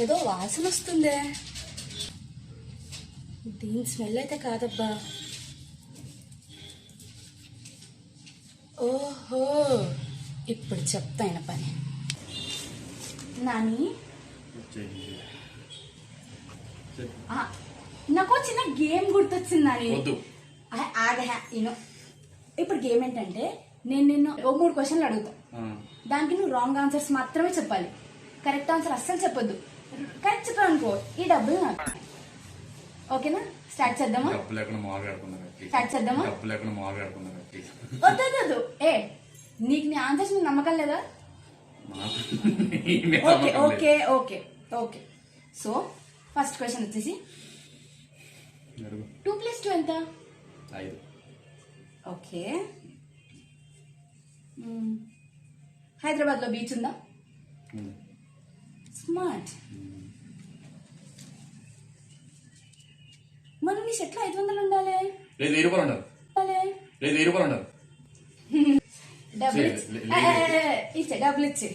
ఏదో వాసన వస్తుందే. దీని స్మెల్ అయితే కాదబ్బా. ఓహో, ఇప్పుడు చెప్తా ఆయన పని. నాని, నాకు చిన్న గేమ్ గుర్తొచ్చింది నాని. ఇప్పుడు గేమ్ ఏంటంటే నేను నిన్ను 3 క్వశ్చన్లు అడుగుతా. దానికి నువ్వు రాంగ్ ఆన్సర్స్ మాత్రమే చెప్పాలి. కరెక్ట్ ఆన్సర్ అస్సలు చెప్పొద్దు. కరెక్ట్ చెప్పావు అనుకో ఈ డబ్బులు నాకు. ఓకేనా? స్టార్ట్ చేద్దామా? స్టార్ట్ చేద్దామా? వద్దు. నీకు నీ ఆన్సర్స్ మీద నమ్మకం లేదా? ఓకే. సో ఫస్ట్ క్వశ్చన్ వచ్చేసి 2 + 2 ఎంత? 5. ఓకే. హైదరాబాద్ లో బీచ్ ఉందా? స్మార్ట్. మనం నీ చెట్లు 500 ఉండాలి. డబ్బులు ఇచ్చే.